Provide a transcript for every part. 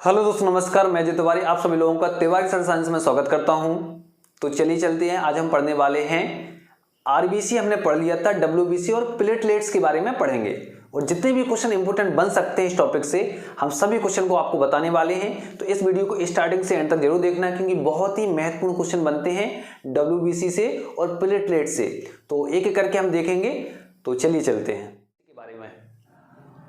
Hello दोस्तों, नमस्कार। मैं अजय तिवारी आप सभी लोगों का तिवारी सर साइंस में स्वागत करता हूं। तो चलिए चलते हैं। आज हम पढ़ने वाले हैं आरबीसी। हमने पढ़ लिया था, डब्ल्यूबीसी और प्लेटलेट्स के बारे में पढ़ेंगे। और जितने भी क्वेश्चन इंपोर्टेंट बन सकते हैं इस टॉपिक से, हम सभी क्वेश्चन को आपको बताने वाले हैं। तो इस वीडियो को स्टार्टिंग से एंड तक जरूर देखना, क्योंकि बहुत ही महत्वपूर्ण क्वेश्चन बनते हैं डब्ल्यूबीसी से और प्लेटलेट से। तो एक एक करके हम देखेंगे। तो चलिए चलते हैं के बारे में।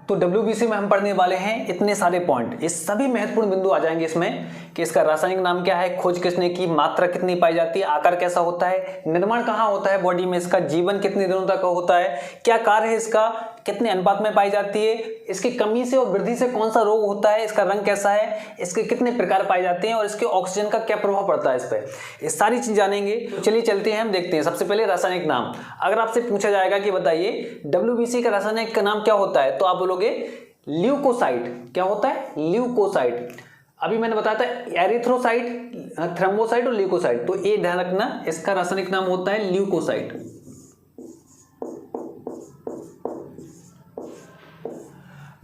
तो डब्ल्यूबीसी में हम पढ़ने वाले हैं इतने सारे पॉइंट, ये सभी महत्वपूर्ण बिंदु आ जाएंगे इसमें कि इसका रासायनिक नाम क्या है, खोज किसने की, मात्रा कितनी पाई जाती है, आकार कैसा होता है, निर्माण कहाँ होता है बॉडी में, इसका जीवन कितने दिनों तक होता है, क्या कार्य है इसका, कितने अनुपात में पाई जाती है, इसकी कमी से और वृद्धि से कौन सा रोग होता है, इसका रंग कैसा है, इसके कितने प्रकार पाए जाते हैं और इसके ऑक्सीजन का क्या प्रभाव पड़ता है इस पर, ये सारी चीज जानेंगे। तो चलिए चलते हैं, हम देखते हैं। सबसे पहले रासायनिक नाम। अगर आपसे पूछा जाएगा कि बताइए डब्ल्यूबीसी का रासायनिक नाम क्या होता है, तो आप बोलोगे ल्यूकोसाइट। क्या होता है? ल्यूकोसाइट। अभी मैंने बताया था एरिथ्रोसाइट, थ्रोम्बोसाइट और ल्यूकोसाइट, तो ये ध्यान रखना, इसका रासायनिक नाम होता है ल्यूकोसाइट।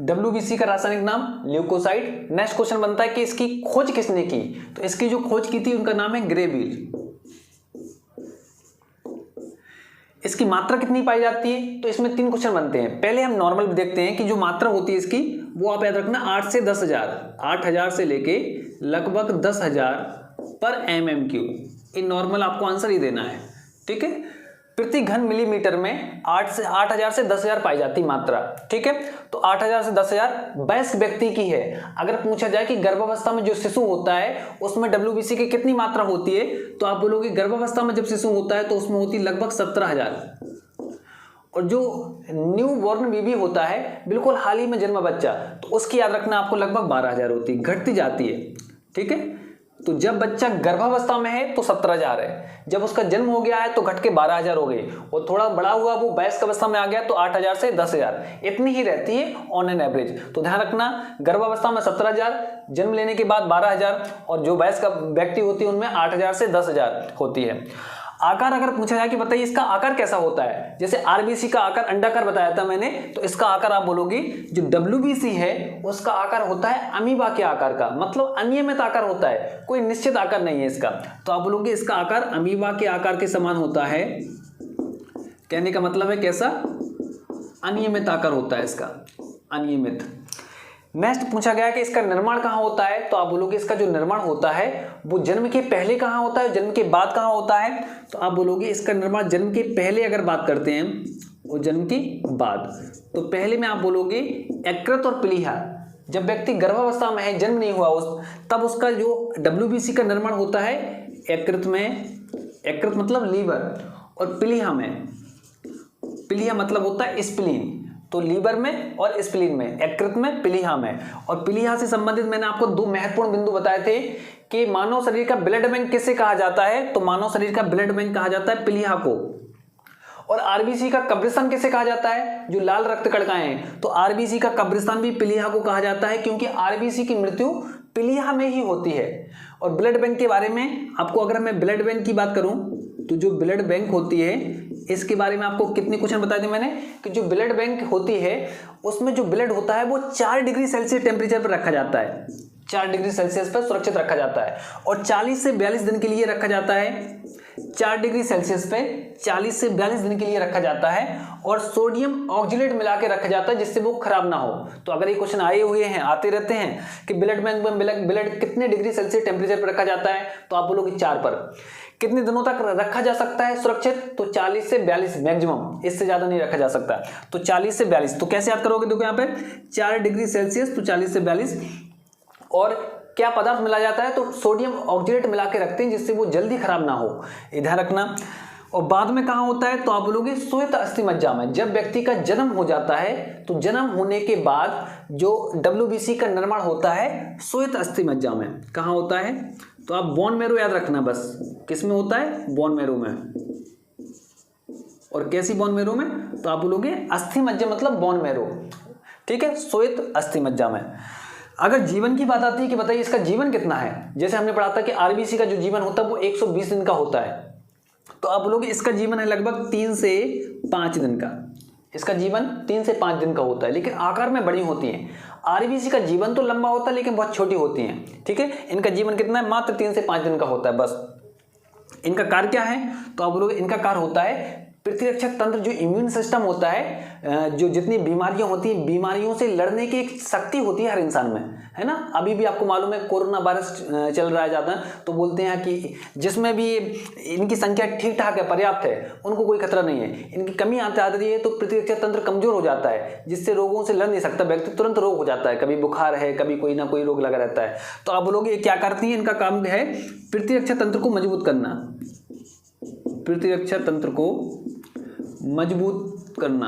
डब्ल्यूबीसी का रासायनिक नाम ल्यूकोसाइट। नेक्स्ट क्वेश्चन बनता है कि इसकी खोज किसने की, तो इसकी जो खोज की थी उनका नाम है ग्रेविल। इसकी मात्रा कितनी पाई जाती है, तो इसमें तीन क्वेश्चन बनते हैं। पहले हम नॉर्मल देखते हैं कि जो मात्रा होती है इसकी, वो आप याद रखना 8 से 10,000, 8,000 से लेके लगभग 10,000 पर mm³। ये नॉर्मल आपको आंसर ही देना है, ठीक है। प्रति घन मिलीमीटर में 8,000 से 10,000 पाई जाती मात्रा, ठीक है। तो 8,000 से 10,000 वयस्क व्यक्ति की है। अगर पूछा जाए कि गर्भावस्था में जो शिशु होता है उसमें डब्ल्यूबीसी की कितनी मात्रा होती है, तो आप बोलोगे गर्भावस्था में जब शिशु होता है तो उसमें होती लगभग 17,000। और जो न्यू बॉर्न बेबी होता है, बिल्कुल हाल ही में जन्मा बच्चा, तो उसकी याद रखना आपको लगभग 12,000 होती है, घटती जाती है, ठीक है। तो जब बच्चा गर्भावस्था में है तो 17,000 है, जब उसका जन्म हो गया है तो घट के 12,000 हो गई, और थोड़ा बड़ा हुआ वो वयस्क अवस्था में आ गया तो 8,000 से 10,000, इतनी ही रहती है ऑन एन एवरेज। तो ध्यान रखना, गर्भावस्था में 17,000, जन्म लेने के बाद 12,000, और जो वयस्क व्यक्ति होती है उनमें 8,000 से 10,000 होती है। आकार अगर पूछा जाए कि बताइए इसका आकार कैसा होता है, जैसे आरबीसी का आकार अंडाकार बताया था मैंने, तो इसका आकार आप बोलोगे जो डब्ल्यूबीसी है उसका आकार होता है अमीबा के आकार का, मतलब अनियमित आकार होता है, कोई निश्चित आकार नहीं है इसका। तो आप बोलोगे इसका आकार अमीबा के आकार के समान होता है। कहने का मतलब है कैसा? अनियमित आकार होता है इसका, अनियमित। नेक्स्ट पूछा गया कि इसका निर्माण कहाँ होता है, तो आप बोलोगे इसका जो निर्माण होता है वो जन्म के पहले कहाँ होता है, जन्म के बाद कहाँ होता है, तो आप बोलोगे इसका निर्माण जन्म के पहले अगर बात करते हैं वो जन्म के बाद, तो पहले में आप बोलोगे यकृत और प्लीहा। जब व्यक्ति गर्भावस्था में है, जन्म नहीं हुआ तब उसका जो डब्ल्यूबीसी का निर्माण होता है यकृत में, यकृत मतलब लीवर, और प्लीहा में, प्लीहा मतलब होता है स्प्लीन। तो लीवर में और स्प्लीन में, यकृत में, प्लीहा में। और प्लीहा से संबंधित मैंने आपको दो महत्वपूर्ण बिंदु बताए थे कि मानव शरीर का ब्लड बैंक किसे कहा जाता है, तो मानव शरीर का ब्लड बैंक कहा जाता है प्लीहा को। और आरबीसी का कब्रिस्तान किसे कहा जाता है, जो लाल रक्त कणिकाएं हैं, तो आरबीसी का कब्रिस्तान भी प्लीहा को कहा जाता है, क्योंकि आरबीसी की मृत्यु प्लीहा में ही होती है। और ब्लड बैंक के बारे में आपको, अगर मैं ब्लड बैंक की बात करूं, तो जो ब्लड बैंक होती है इसके बारे में आपको कितने क्वेश्चन बताए थे मैंने, कि जो ब्लड बैंक होती है उसमें जो ब्लड होता है वो 4 डिग्री सेल्सियस टेम्परेचर पर रखा जाता है, 4 डिग्री सेल्सियस पर सुरक्षित रखा जाता है, और 40 से 42 दिन के लिए रखा जाता है। 4 डिग्री सेल्सियस पे 40 से 42 दिन के लिए रखा जाता है, और सोडियम ऑक्जेलेट मिला के रखा जाता है जिससे वो खराब ना हो। तो अगर ये क्वेश्चन आए हुए हैं, आते रहते हैं कि ब्लड बैंक में ब्लड कितने डिग्री सेल्सियस टेम्परेचर पर रखा जाता है, तो आप बोलोगे 4 पर। कितने दिनों तक रखा जा सकता है सुरक्षित, तो 40 से 42 मैक्सिमम, इससे ज्यादा नहीं रखा जा सकता। तो 40 से 42, तो कैसे याद करोगे, देखो यहाँ पे 4 डिग्री सेल्सियस तो 40 से 42, और क्या पदार्थ मिला जाता है, तो सोडियम ऑक्जेलेट मिला के रखते हैं जिससे वो जल्दी खराब ना हो, ध्यान रखना। और बाद में कहाँ होता है, तो आप बोलोगे श्वेत अस्थि मज्जा में। जब व्यक्ति का जन्म हो जाता है तो जन्म होने के बाद जो डब्ल्यूबीसी का निर्माण होता है श्वेत अस्थि मज्जा में। कहाँ होता है, तो आप बोन मैरो याद रखना, बस किस में होता है, बोन मैरो में। और कैसी बोन मैरो में, तो आप बोलोगे अस्थि मज्जा मतलब बोन मैरो, ठीक है, श्वेत अस्थि मज्जा में। अगर जीवन की बात आती है कि बताइए इसका जीवन कितना है, जैसे हमने पढ़ा था कि आरबीसी का जो जीवन होता है वो 120 दिन का होता है, तो आप बोलोगे इसका जीवन है लगभग 3 से 5 दिन का। इसका जीवन 3 से 5 दिन का होता है, लेकिन आकार में बड़ी होती हैं। आरबीसी का जीवन तो लंबा होता है लेकिन बहुत छोटी होती हैं, ठीक है। इनका जीवन कितना है, मात्र 3 से 5 दिन का होता है बस। इनका कार्य क्या है, तो आप लोग इनका कार्य होता है प्रतिरक्षक तंत्र, जो इम्यून सिस्टम होता है, जो जितनी बीमारियां होती हैं, बीमारियों से लड़ने की एक शक्ति होती है हर इंसान में, है ना। अभी भी आपको मालूम है कोरोना वायरस चल रहा है ज़्यादा, तो बोलते हैं कि जिसमें भी इनकी संख्या ठीक ठाक है, पर्याप्त है, उनको कोई खतरा नहीं है। इनकी कमी आती है तो प्रतिरक्षक तंत्र कमजोर हो जाता है, जिससे रोगों से लड़ नहीं सकता व्यक्ति, तुरंत रोग हो जाता है, कभी बुखार है, कभी कोई ना कोई रोग लगा रहता है। तो अब लोग ये क्या करती हैं, इनका काम है प्रतिरक्षक तंत्र को मजबूत करना, प्रतिरक्षक तंत्र को मजबूत करना,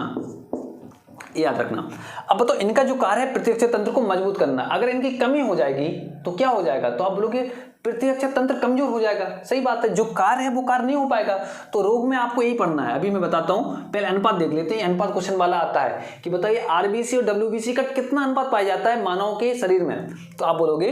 याद रखना। अब बताओ इनका जो कार्य है प्रतिरक्षक तंत्र को मजबूत करना, अगर इनकी कमी हो जाएगी तो क्या हो जाएगा, तो आप बोलोगे प्रतिरक्षक तंत्र कमजोर हो जाएगा। सही बात है, जो कार्य है वो कार्य नहीं हो पाएगा। तो रोग में आपको यही पढ़ना है। अभी मैं बताता हूं, पहले अनुपात देख लेते हैं। अनुपात क्वेश्चन वाला आता है कि बताइए आरबीसी और डब्ल्यूबीसी का कितना अनुपात पाया जाता है मानव के शरीर में। तो आप बोलोगे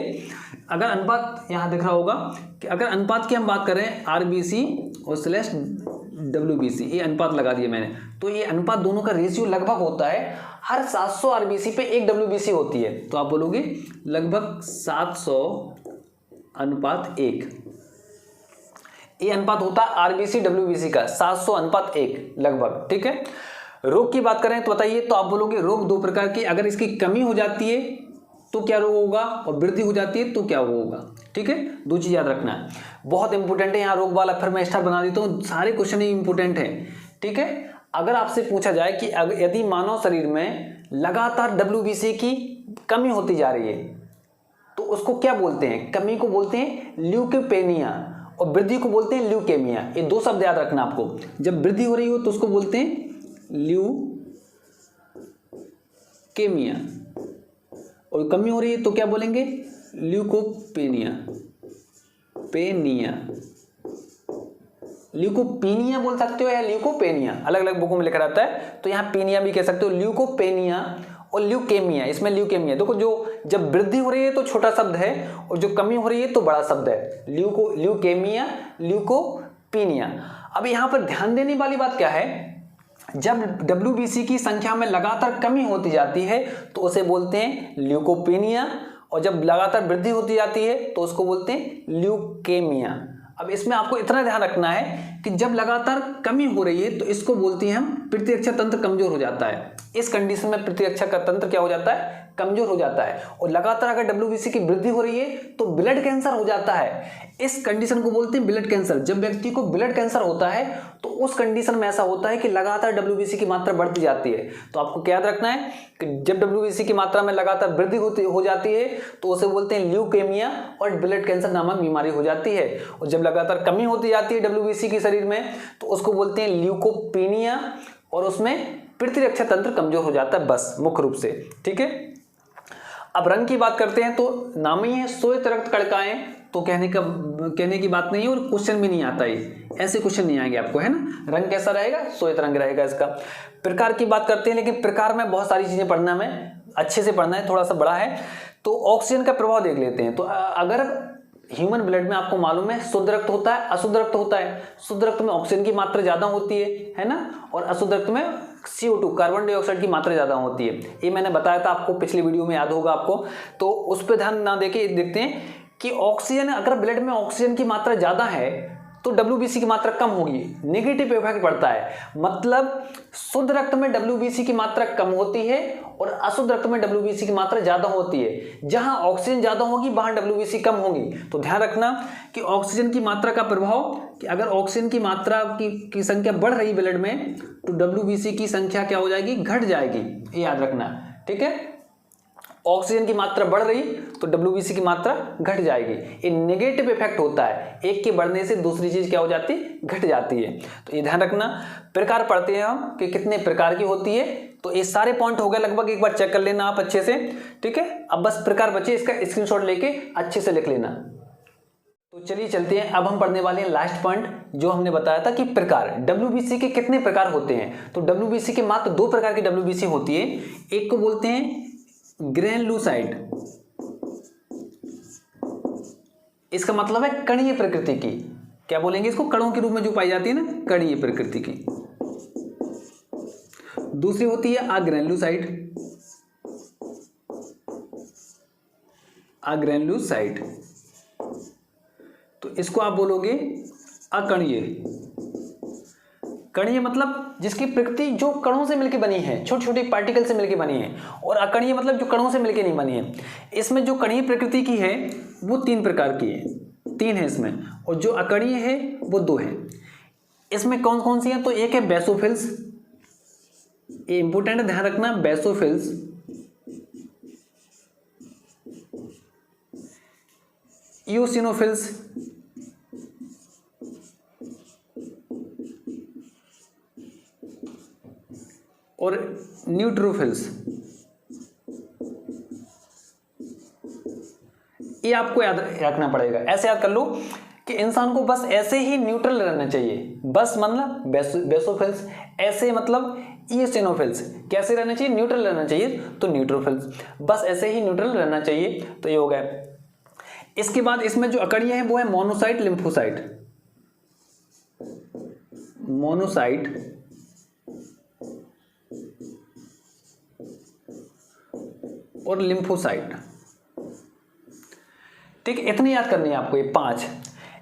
अगर अनुपात यहां दिख रहा होगा कि अगर अनुपात की हम बात करें आरबीसी और स्लैश डब्ल्यूबीसी, ये अनुपात लगा दिया मैंने, तो ये अनुपात दोनों का रेशियो लगभग होता है हर 700 आरबीसी पे 1 डब्ल्यूबीसी होती है। तो आप बोलोगे लगभग 700 अनुपात 1, ये अनुपात होता है आरबीसी डब्ल्यूबीसी का 700 अनुपात 1 लगभग, ठीक है। रोग की बात करें तो बताइए, तो आप बोलोगे रोग 2 प्रकार की, अगर इसकी कमी हो जाती है तो क्या रोग होगा, और वृद्धि हो जाती है तो क्या होगा, ठीक है। 2 चीज याद रखना है, बहुत इंपॉर्टेंट है यहाँ रोग वाला। फिर मैं स्टार बना देता हूँ, सारे क्वेश्चन ही इंपॉर्टेंट है, ठीक है। अगर आपसे पूछा जाए कि यदि मानव शरीर में लगातार डब्ल्यूबीसी की कमी होती जा रही है तो उसको क्या बोलते हैं, कमी को बोलते हैं ल्यूकोपेनिया और वृद्धि को बोलते हैं ल्यूकेमिया। ये 2 शब्द याद रखना आपको। जब वृद्धि हो रही हो तो उसको बोलते हैं ल्यूकेमिया, और कमी हो रही है तो क्या बोलेंगे, ल्यूकोपेनिया, ल्यूकोपेनिया बोल सकते हो या ल्यूकोपेनिया, अलग अलग बुकों में लिखा रहता है। तो यहाँ पेनिया भी कह सकते हो, ल्यूकोपेनिया और ल्यूकेमिया। इसमें ल्यूकेमिया देखो, जो जब वृद्धि हो रही है तो छोटा शब्द है, और जो कमी हो रही है तो बड़ा शब्द है, ल्यूकेमिया, ल्यूकोपेनिया। अब यहाँ पर ध्यान देने वाली बात क्या है, जब डब्ल्यूबीसी की संख्या में लगातार कमी होती जाती है तो उसे बोलते हैं ल्यूकोपेनिया, और जब लगातार वृद्धि होती जाती है तो उसको बोलते हैं ल्यूकेमिया। अब इसमें आपको इतना ध्यान रखना है कि जब लगातार कमी हो रही है तो इसको बोलते हैं हम प्रतिरक्षक तंत्र कमजोर हो जाता है। इस कंडीशन में प्रतिरक्षक का तंत्र क्या हो जाता है, कमजोर हो जाता है। और लगातार अगर डब्ल्यूबीसी की वृद्धि हो रही है तो ब्लड कैंसर हो जाता है। इस कंडीशन को बोलते हैं ब्लड कैंसर। जब व्यक्ति को ब्लड कैंसर होता है तो उस कंडीशन में ऐसा होता है कि लगातार डब्ल्यूबीसी की मात्रा बढ़ती जाती है। तो आपको क्या याद रखना है कि जब डब्ल्यूबीसी की मात्रा में लगातार वृद्धि हो जाती है तो उसे बोलते हैं ल्यूकेमिया और ब्लड कैंसर नामक बीमारी हो जाती है। और जब लगातार कमी होती जाती है डब्ल्यूबीसी के शरीर में तो उसको बोलते हैं ल्यूकोपेनिया, और उसमें प्रतिरक्षक तंत्र कमजोर हो जाता है, बस मुख्य रूप से, ठीक है। अब रंग की बात करते हैं तो नाम ही है श्वेत रक्त कणिकाएं, तो कहने की बात नहीं है, और क्वेश्चन भी नहीं आता है, ऐसे क्वेश्चन नहीं आएंगे आपको, है ना। रंग कैसा रहेगा, श्वेत रंग रहेगा इसका। प्रकार की बात करते हैं, लेकिन प्रकार में बहुत सारी चीजें पढ़ना है, हमें अच्छे से पढ़ना है, थोड़ा सा बड़ा है। तो ऑक्सीजन का प्रभाव देख लेते हैं। तो अगर ह्यूमन ब्लड में आपको मालूम है शुद्ध रक्त होता है, अशुद्ध रक्त होता है। शुद्ध रक्त में ऑक्सीजन की मात्रा ज्यादा होती है ना, और अशुद्ध रक्त में CO2 कार्बन डाइऑक्साइड की मात्रा ज्यादा होती है। ये मैंने बताया था आपको पिछली वीडियो में, याद होगा आपको। तो उस पर ध्यान ना देके देखते हैं कि ऑक्सीजन, अगर ब्लड में ऑक्सीजन की मात्रा ज्यादा है तो डब्ल्यूबीसी की मात्रा कम होगी, नेगेटिव इफेक्ट पड़ता है। मतलब शुद्ध रक्त में डब्ल्यूबीसी की मात्रा कम होती है और अशुद्ध रक्त में डब्ल्यूबीसी की मात्रा ज्यादा होती है। जहां ऑक्सीजन ज्यादा होगी वहां डब्ल्यूबीसी कम होगी। तो ध्यान रखना कि ऑक्सीजन की मात्रा का प्रभाव, कि अगर ऑक्सीजन की मात्रा की संख्या बढ़ रही ब्लड में तो डब्ल्यूबीसी की संख्या क्या हो जाएगी, घट जाएगी, ये याद रखना, ठीक है। ऑक्सीजन की मात्रा बढ़ रही तो डब्ल्यूबीसी की मात्रा घट जाएगी। ये नेगेटिव इफेक्ट होता है, एक के बढ़ने से दूसरी चीज क्या हो जाती है, घट जाती है। तो ये ध्यान रखना। प्रकार पढ़ते हैं हम कि कितने प्रकार की होती है। तो ये सारे पॉइंट हो गए लगभग, एक बार चेक कर लेना आप अच्छे से, ठीक है। अब बस प्रकार बचे, इसका स्क्रीनशॉट लेके अच्छे से लिख लेना। तो चलिए चलते हैं, अब हम पढ़ने वाले हैं लास्ट पॉइंट जो हमने बताया था कि प्रकार, डब्ल्यूबीसी के कितने प्रकार होते हैं। तो डब्ल्यूबीसी के मात्र 2 प्रकार की डब्ल्यूबीसी होती है। एक को बोलते हैं ग्रेनुलोसाइट, इसका मतलब है कणीय प्रकृति की। क्या बोलेंगे इसको, कणों के रूप में जो पाई जाती है ना, कणीय प्रकृति की। दूसरी होती है अग्रेनुलोसाइट, अग्रेनुलोसाइट, तो इसको आप बोलोगे अकणीय। कणीय मतलब जिसकी प्रकृति जो कणों से मिलकर बनी है, छोटे छोटे पार्टिकल से मिलकर बनी है, और अकणीय मतलब जो कणों से मिलकर नहीं बनी है। इसमें जो कणीय प्रकृति की है वो 3 प्रकार की है, 3 है इसमें, और जो अकणीय है वो 2 है। इसमें कौन कौन सी है? तो एक है बेसोफिल्स, ये इंपोर्टेंट ध्यान रखना, बेसोफिल्स, इओसिनोफिल्स, और न्यूट्रोफिल्स। ये आपको याद रखना पड़ेगा। ऐसे याद कर लो कि इंसान को बस ऐसे ही न्यूट्रल रहना चाहिए, बस मतलब बेसोफिल्स, ऐसे मतलब इओसिनोफिल्स, कैसे रहना चाहिए? न्यूट्रल रहना चाहिए, तो न्यूट्रोफिल्स, बस ऐसे ही न्यूट्रल रहना चाहिए, तो ये हो गया। इसके बाद इसमें जो अकणीय है वो है मोनोसाइट, लिम्फोसाइट, मोनोसाइट और लिम्फोसाइट। ठीक, इतनी याद करनी है आपको, ये 5।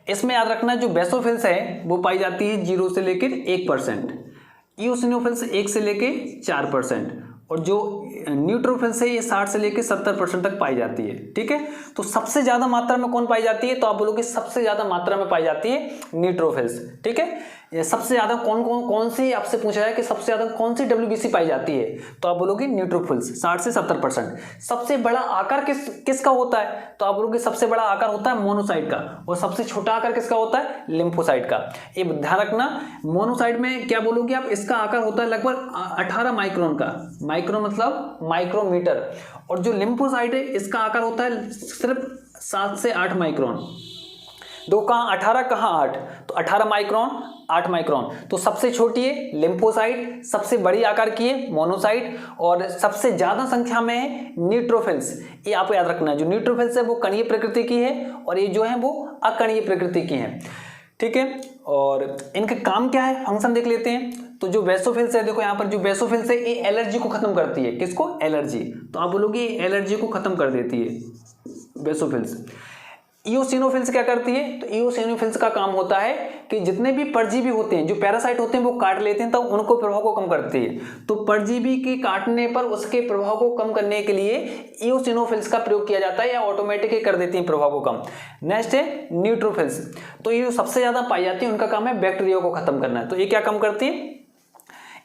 इसमें याद रखना जो बेसोफिल्स है वो पाई जाती है 0 से लेकर 1%, इओसिनोफिल्स 1 से लेकर 4%, और जो न्यूट्रोफिल्स है ये 60 से लेकर 70% तक पाई जाती है। ठीक है, तो सबसे ज्यादा मात्रा में कौन पाई जाती है? तो आप बोलोगे सबसे ज्यादा मात्रा में पाई जाती है न्यूट्रोफिल्स। ठीक है, ये सबसे ज्यादा कौन सी आपसे पूछा है कि सबसे ज्यादा कौन सी डब्ल्यूबीसी पाई जाती है? तो आप बोलोगे न्यूट्रोफिल्स, 60 से 70%। सबसे बड़ा आकार किसका होता है? तो आप बोलोगे सबसे बड़ा आकार होता है मोनोसाइट का, और सबसे छोटा आकार किसका होता है? लिम्फोसाइट का। ये ध्यान रखना, मोनोसाइट में क्या बोलोगे आप? इसका आकार होता है लगभग 18 माइक्रोन का, माइक्रोन मतलब माइक्रोमीटर, और जो लिम्फोसाइट है इसका आकार होता है सिर्फ 7 से 8 माइक्रोन। दो कहाँ 18, कहाँ 8, तो 18 माइक्रोन, 8 माइक्रोन। तो सबसे छोटी है लिम्फोसाइट, सबसे बड़ी आकार की है मोनोसाइट, और सबसे ज्यादा संख्या में है न्यूट्रोफिल्स। ये आपको याद रखना है, जो न्यूट्रोफिल्स है वो कणीय प्रकृति की है, और ये जो है वो अकणीय प्रकृति की है। ठीक है, और इनके काम क्या है, फंक्शन देख लेते हैं। तो जो बेसोफिल्स है, देखो यहाँ पर जो बेसोफिल्स है ये एलर्जी को खत्म करती है। किसको? एलर्जी। तो आप बोलोगे एलर्जी को खत्म कर देती है बेसोफिल्स। इओसिनोफिल्स क्या करती है? तो इओसिनोफिल्स का काम होता है कि जितने भी परजीवी होते हैं, जो पैरासाइट होते हैं, वो काट लेते हैं, तो उनको प्रभाव को कम करती है। तो परजीवी के काटने पर उसके प्रभाव को कम करने के लिए इओसिनोफिल्स का प्रयोग किया जाता है, या ऑटोमेटिक ही कर देती है प्रभाव को कम। नेक्स्ट है न्यूट्रोफिल्स। तो ये जो सबसे ज्यादा पाई जाती है उनका काम है बैक्टीरिया को खत्म करना है। तो ये क्या काम करती है?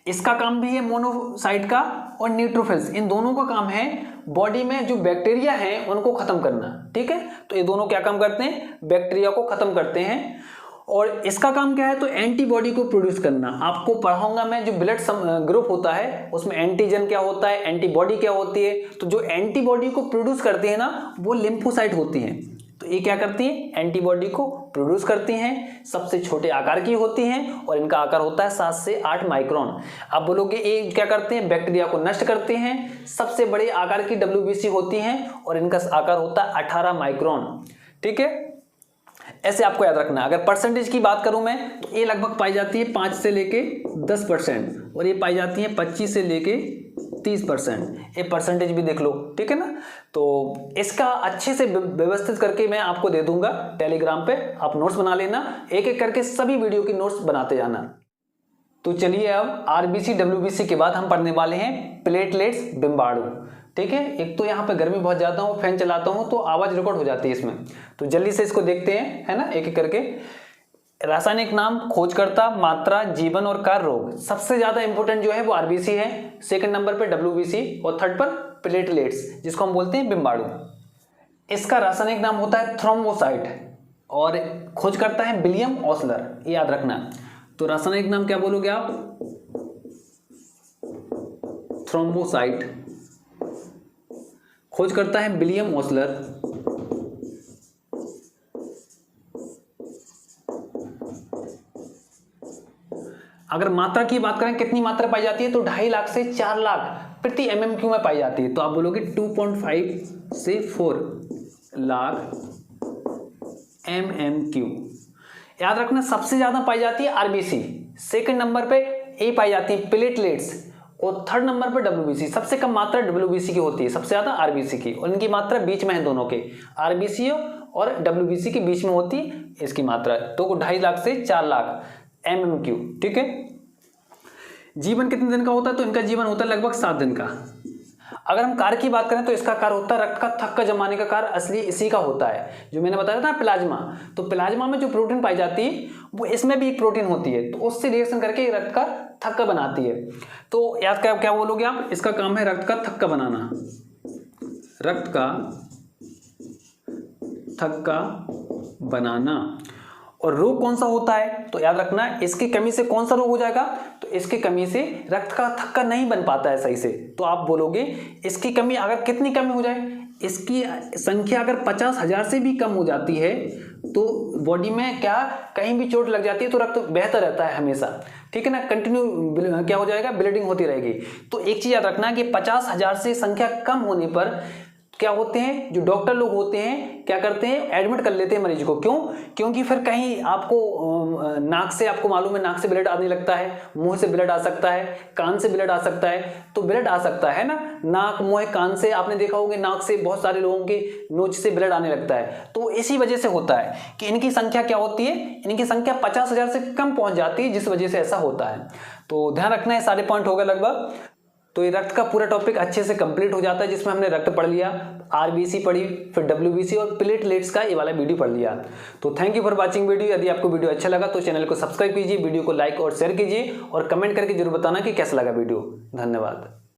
इसका काम भी है मोनोसाइट का, और न्यूट्रोफिल्स, इन दोनों का काम है बॉडी में जो बैक्टीरिया हैं उनको खत्म करना। ठीक है, तो ये दोनों क्या काम करते हैं? बैक्टीरिया को खत्म करते हैं। और इसका काम क्या है? तो एंटीबॉडी को प्रोड्यूस करना। आपको पढ़ाऊंगा मैं, जो ब्लड ग्रुप होता है उसमें एंटीजन क्या होता है, एंटीबॉडी क्या होती है। तो जो एंटीबॉडी को प्रोड्यूस करती है ना, वो लिम्फोसाइट होती हैं। तो ये क्या करती हैं? एंटीबॉडी को प्रोड्यूस करती हैं, सबसे छोटे आकार की होती हैं, और इनका आकार होता है 7 से 8 माइक्रोन। आप बोलोगे ये क्या करते हैं? बैक्टीरिया को नष्ट करते हैं, सबसे बड़े आकार की डब्ल्यूबीसी होती हैं, और इनका आकार होता है 18 माइक्रोन। ठीक है, ऐसे आपको याद रखना है। अगर परसेंटेज की बात करूं मैं, तो ये लगभग पाई जाती है 5 से लेके 10%, और ये पाई जाती है 25 से लेके 30%। ये परसेंटेज भी देख लो। ठीक है ना, तो इसका अच्छे से व्यवस्थित करके मैं आपको दे दूंगा टेलीग्राम पे, आप नोट्स बना लेना, एक एक करके सभी वीडियो की नोट्स बनाते जाना। तो चलिए अब आरबीसी डब्ल्यूबीसी के बाद हम पढ़ने वाले हैं प्लेटलेट्स, बिम्बाणु। ठीक है, एक तो यहाँ पे गर्मी बहुत ज्यादा हो, फैन चलाता हूँ तो आवाज रिकॉर्ड हो जाती है इसमें, तो जल्दी से इसको देखते हैं, है ना, एक एक करके। रासायनिक नाम, खोजकर्ता, मात्रा, जीवन और कार्य रोग। सबसे ज्यादा इंपॉर्टेंट जो है वो आरबीसी है, सेकंड नंबर पे डब्ल्यूबीसी, और थर्ड पर प्लेटलेट्स, जिसको हम बोलते हैं बिम्बाणु। इसका रासायनिक नाम होता है थ्रोम्बोसाइट, और खोजकर्ता है विलियम ओसलर, ये याद रखना। तो रासायनिक नाम क्या बोलोगे आप? थ्रोम्बोसाइट, खोज करता है विलियम ओसलर। अगर मात्रा की बात करें, कितनी मात्रा पाई जाती है? तो 2.5 लाख से 4 लाख प्रति MMQ में पाई जाती है। तो आप बोलोगे 2.5 से 4 लाख MMQ। याद रखना, सबसे ज्यादा पाई जाती है आरबीसी, सेकंड नंबर पे ये पाई जाती है प्लेटलेट्स, और थर्ड नंबर पर डब्ल्यूबीसी। सबसे कम मात्रा डब्ल्यूबीसी की होती है, सबसे ज़्यादा आरबीसी की, और इनकी मात्रा बीच में है दोनों के, आरबीसी और डब्ल्यूबीसी के बीच में होती है इसकी मात्रा। तो 2.5 लाख से 4 लाख MMQ, ठीक है। जीवन कितने दिन का होता है? तो इनका जीवन होता है लगभग 7 दिन का। अगर हम कार्य की बात करें तो इसका कार्य होता है रक्त का थक्का जमाने का कार्य असली इसी का होता है, जो मैंने बताया था प्लाज्मा। तो प्लाज्मा में जो प्रोटीन पाई जाती है वो इसमें भी एक प्रोटीन होती है, तो उससे रिएक्शन करके रक्त का थक्का बनाती है। तो याद क्या बोलोगे आप? इसका काम है रक्त का थक्का बनाना, रक्त का थक्का बनाना। और रोग कौन सा होता है? तो याद रखना इसकी कमी से कौन सा रोग हो जाएगा? तो इसकी कमी से रक्त का थक्का नहीं बन पाता है सही से। तो आप बोलोगे इसकी कमी अगर कितनी कमी हो जाए, इसकी संख्या अगर 50,000 से भी कम हो जाती है तो बॉडी में क्या कहीं भी चोट लग जाती है तो रक्त बेहतर रहता है हमेशा, ठीक है ना, कंटिन्यू क्या हो जाएगा, ब्लीडिंग होती रहेगी। तो एक चीज याद रखना कि 50,000 से संख्या कम होने पर क्या होते हैं, जो डॉक्टर लोग होते हैं क्या करते हैं, एडमिट कर लेते हैं मरीज को। क्यों? क्योंकि फिर कहीं आपको नाक से, आपको मालूम है नाक से ब्लड आने लगता है, मुंह से ब्लड आ सकता है, कान से ब्लड आ सकता है। तो ब्लड आ सकता है ना, नाक मुंह कान से, आपने देखा होगा नाक से बहुत सारे लोगों के नोच से ब्लड आने लगता है। तो इसी वजह से होता है कि इनकी संख्या क्या होती है, इनकी संख्या 50,000 से कम पहुंच जाती है, जिस वजह से ऐसा होता है। तो ध्यान रखना है, सारे पॉइंट हो गए लगभग। तो ये रक्त का पूरा टॉपिक अच्छे से कंप्लीट हो जाता है, जिसमें हमने रक्त पढ़ लिया, आरबीसी पढ़ी, फिर डब्ल्यूबीसी और प्लेटलेट्स का ये वाला वीडियो पढ़ लिया। तो thank you for watching video. यदि आपको वीडियो अच्छा लगा तो चैनल को सब्सक्राइब कीजिए, वीडियो को लाइक और शेयर कीजिए और कमेंट करके जरूर बताना कि कैसा लगा वीडियो। धन्यवाद।